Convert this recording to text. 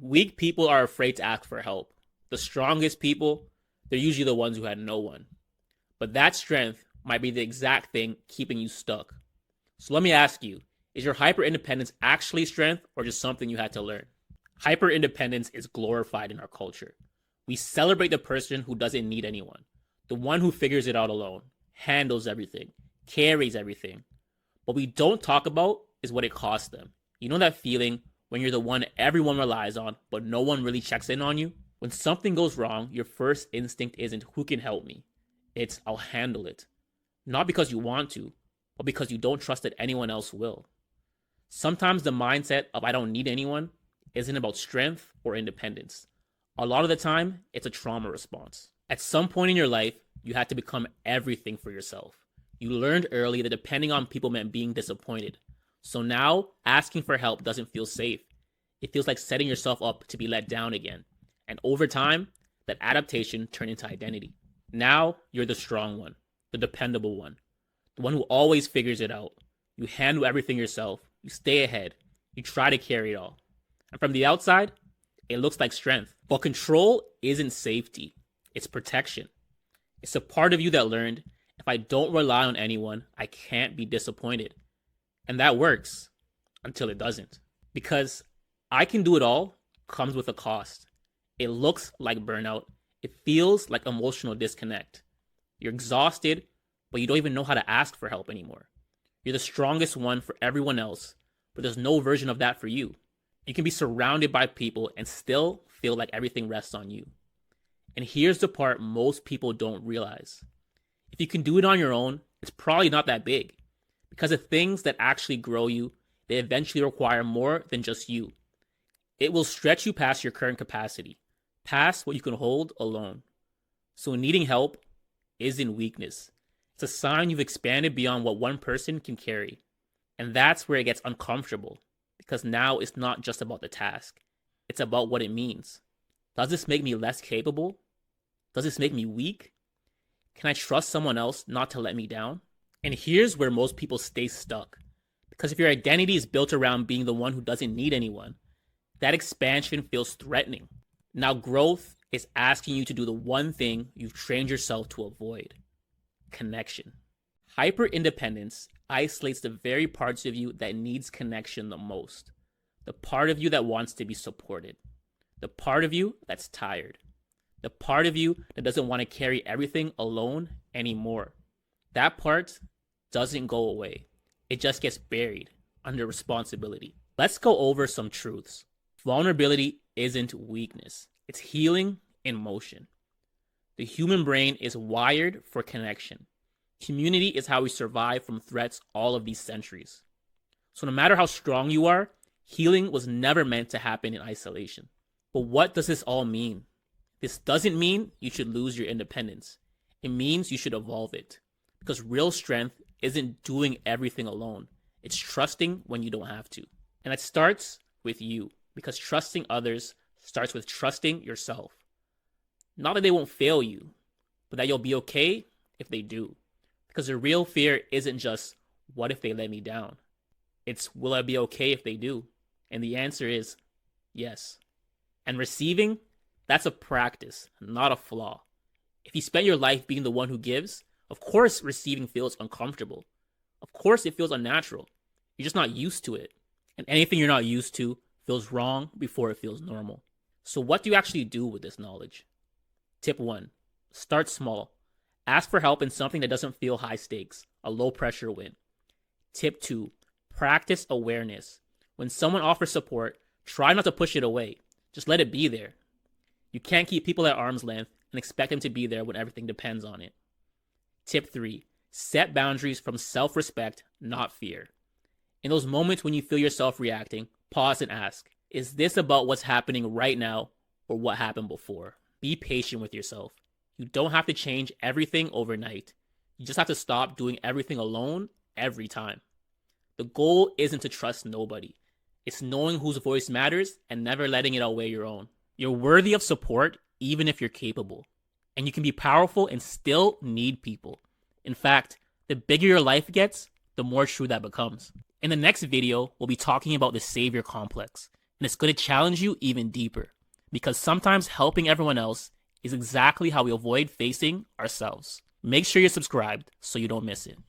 Weak people are afraid to ask for help. The strongest people, they're usually the ones who had no one. But that strength might be the exact thing keeping you stuck. So let me ask you, is your hyper independence actually strength or just something you had to learn? Hyper independence is glorified in our culture. We celebrate the person who doesn't need anyone, the one who figures it out alone, handles everything, carries everything. What we don't talk about is what it costs them. You know that feeling when you're the one everyone relies on, but no one really checks in on you? When something goes wrong, your first instinct isn't who can help me. It's I'll handle it. Not because you want to, but because you don't trust that anyone else will. Sometimes the mindset of I don't need anyone isn't about strength or independence. A lot of the time, it's a trauma response. At some point in your life, you had to become everything for yourself. You learned early that depending on people meant being disappointed. So now, asking for help doesn't feel safe. It feels like setting yourself up to be let down again. And over time, that adaptation turned into identity. Now, you're the strong one, the dependable one, the one who always figures it out. You handle everything yourself. You stay ahead. You try to carry it all. And from the outside, it looks like strength. But control isn't safety. It's protection. It's a part of you that learned, if I don't rely on anyone, I can't be disappointed. And that works until it doesn't. Because I can do it all comes with a cost. It looks like burnout. It feels like emotional disconnect. You're exhausted, but you don't even know how to ask for help anymore. You're the strongest one for everyone else, but there's no version of that for you. You can be surrounded by people and still feel like everything rests on you. And here's the part most people don't realize. If you can do it on your own, it's probably not that big. Because the things that actually grow you, they eventually require more than just you. It will stretch you past your current capacity, past what you can hold alone. So needing help isn't weakness. It's a sign you've expanded beyond what one person can carry. And that's where it gets uncomfortable. Because now it's not just about the task. It's about what it means. Does this make me less capable? Does this make me weak? Can I trust someone else not to let me down? And here's where most people stay stuck. Because if your identity is built around being the one who doesn't need anyone, that expansion feels threatening. Now growth is asking you to do the one thing you've trained yourself to avoid: connection. Hyper independence isolates the very parts of you that needs connection the most. The part of you that wants to be supported. The part of you that's tired. The part of you that doesn't want to carry everything alone anymore. That part doesn't go away. It just gets buried under responsibility. Let's go over some truths. Vulnerability isn't weakness. It's healing in motion. The human brain is wired for connection. Community is how we survive from threats all of these centuries. So no matter how strong you are, healing was never meant to happen in isolation. But what does this all mean? This doesn't mean you should lose your independence. It means you should evolve it. Because real strength isn't doing everything alone. It's trusting when you don't have to. And it starts with you. Because trusting others starts with trusting yourself. Not that they won't fail you, but that you'll be okay if they do. Because the real fear isn't just, what if they let me down? It's, will I be okay if they do? And the answer is, yes. And receiving, that's a practice, not a flaw. If you spend your life being the one who gives, of course receiving feels uncomfortable. Of course it feels unnatural. You're just not used to it. And anything you're not used to feels wrong before it feels normal. So what do you actually do with this knowledge? Tip 1, start small. Ask for help in something that doesn't feel high stakes, a low pressure win. Tip 2, practice awareness. When someone offers support, try not to push it away. Just let it be there. You can't keep people at arm's length and expect them to be there when everything depends on it. Tip 3, set boundaries from self-respect, not fear. In those moments when you feel yourself reacting, pause and ask, is this about what's happening right now or what happened before? Be patient with yourself. You don't have to change everything overnight. You just have to stop doing everything alone every time. The goal isn't to trust nobody. It's knowing whose voice matters and never letting it outweigh your own. You're worthy of support even if you're capable. And you can be powerful and still need people. In fact, the bigger your life gets, the more true that becomes. In the next video, we'll be talking about the savior complex. And it's going to challenge you even deeper, because sometimes helping everyone else is exactly how we avoid facing ourselves. Make sure you're subscribed so you don't miss it.